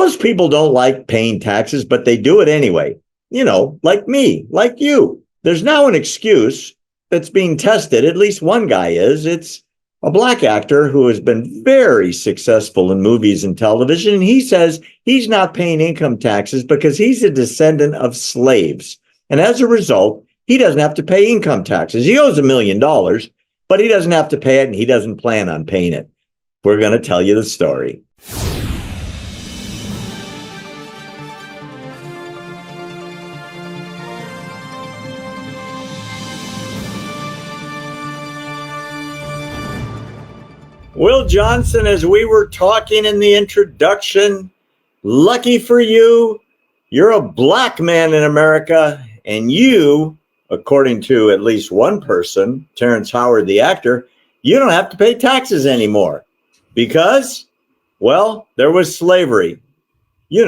Most people don't like paying taxes, but they do it anyway. Like me, like you. There's now an excuse that's being tested. At least one guy is. It's a black actor who has been very successful in movies and television. And he says he's not paying income taxes because he's a descendant of slaves. And as a result, he doesn't have to pay income taxes. He owes $1 million, but he doesn't have to pay it, and he doesn't plan on paying it. We're going to tell you the story. Will Johnson, as we were talking in the introduction, lucky for you, you're a black man in America, and you, according to at least one person, Terrence Howard, the actor, you don't have to pay taxes anymore because, well, there was slavery, in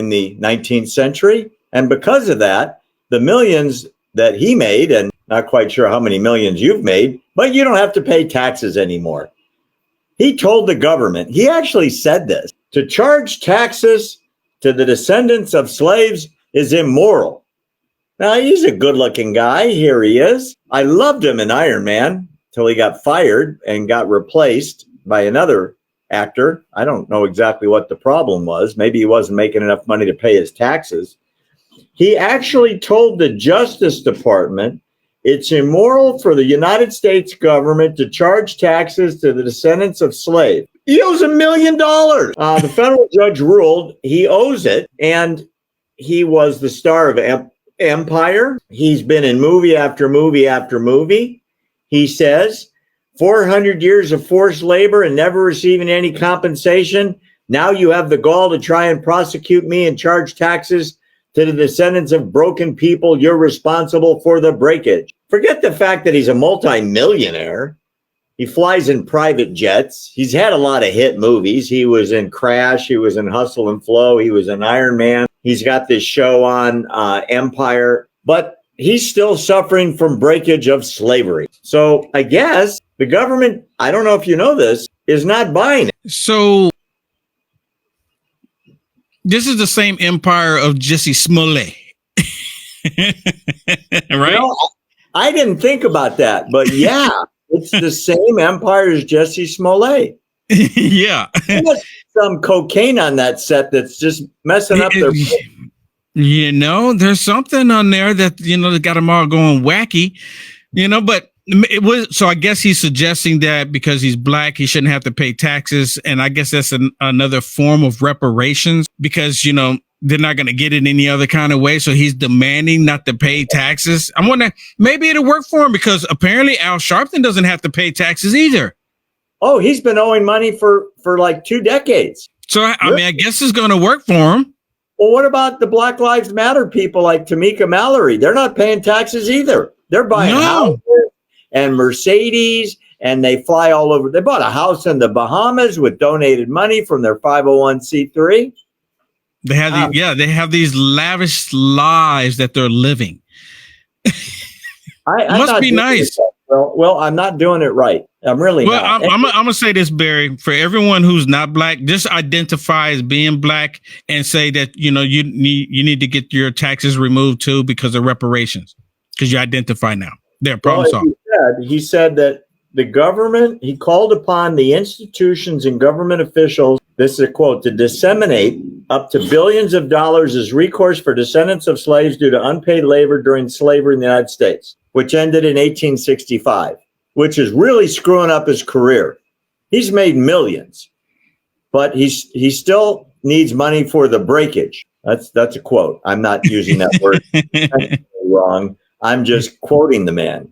the 19th century. And because of that, the millions that he made, and not quite sure how many millions you've made, but you don't have to pay taxes anymore. He told the government, he actually said this, to charge taxes to the descendants of slaves is immoral. Now, he's a good-looking guy. Here he is. I loved him in Iron Man till he got fired and got replaced by another actor. I don't know exactly what the problem was. Maybe he wasn't making enough money to pay his taxes. He actually told the Justice Department it's immoral for the United States government to charge taxes to the descendants of slaves. He owes $1 million. The federal judge ruled he owes it, and he was the star of Empire. He's been in movie after movie after movie. He says 400 years of forced labor and never receiving any compensation. Now you have the gall to try and prosecute me and charge taxes to the descendants of broken people. You're responsible for the breakage. Forget the fact that he's a multimillionaire. He flies in private jets. He's had a lot of hit movies. He was in Crash. He was in Hustle and Flow. He was in Iron Man. He's got this show on Empire, but he's still suffering from breakage of slavery. So I guess the government, I don't know if you know this, is not buying it. So this is the same empire of Jesse Smollett, right? I didn't think about that, but yeah, it's the same empire as Jesse Smollett. Yeah. There's some cocaine on that set that's just messing up their... There's something on there that, that got them all going wacky, but it was, so I guess he's suggesting that because he's black, he shouldn't have to pay taxes. And I guess that's another form of reparations because, they're not going to get it any other kind of way. So he's demanding not to pay taxes. I'm wondering, maybe it'll work for him because apparently Al Sharpton doesn't have to pay taxes either. Oh, he's been owing money for like 2 decades. So, I guess it's going to work for him. Well, what about the Black Lives Matter people like Tamika Mallory? They're not paying taxes either. They're buying houses and Mercedes, and they fly all over. They bought a house in the Bahamas with donated money from their 501c3. They have these lavish lives that they're living. Must be nice. Well, I'm not doing it right. I'm really not. I'm gonna say this, Barry, for everyone who's not black, just identify as being black and say that you need to get your taxes removed too because of reparations. Because you identify now. There, problem solved. He said that the government, he called upon the institutions and government officials, this is a quote, to disseminate up to billions of dollars as recourse for descendants of slaves due to unpaid labor during slavery in the United States, which ended in 1865, which is really screwing up his career. He's made millions, but he still needs money for the breakage. That's a quote. I'm not using that word wrong. I'm just quoting the man.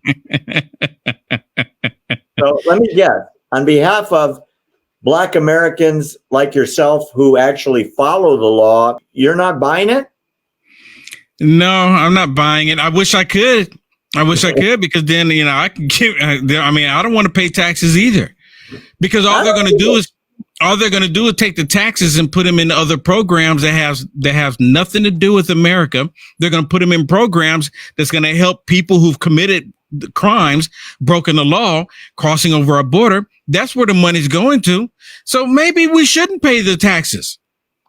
So let me guess, on behalf of Black Americans like yourself who actually follow the law, you're not buying it? No, I'm not buying it. I wish I could. Because then, I can give, I don't want to pay taxes either because all they're going to do is take the taxes and put them in other programs that have nothing to do with America. They're going to put them in programs that's going to help people who've committed crimes, broken the law, crossing over our border. That's where the money's going to. So maybe we shouldn't pay the taxes.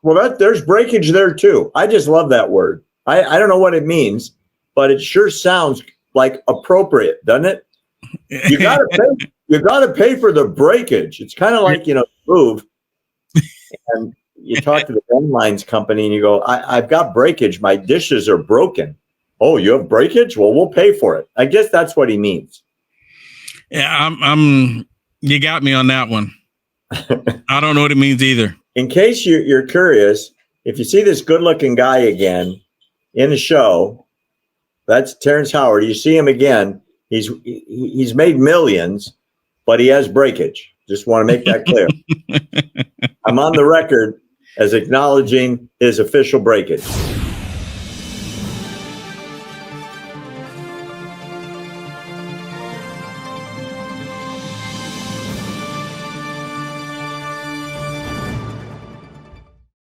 Well, there's breakage there too. I just love that word. I don't know what it means, but it sure sounds like appropriate, doesn't it? You gotta pay. You gotta pay for the breakage. It's kind of like, move, and you talk to the phone lines company and you go, I've got breakage. My dishes are broken. Oh, you have breakage? Well, we'll pay for it. I guess that's what he means. Yeah, you got me on that one. I don't know what it means either. In case you're curious, if you see this good-looking guy again in the show, that's Terrence Howard. You see him again. He's made millions, but he has breakage. Just want to make that clear. I'm on the record as acknowledging his official breakage.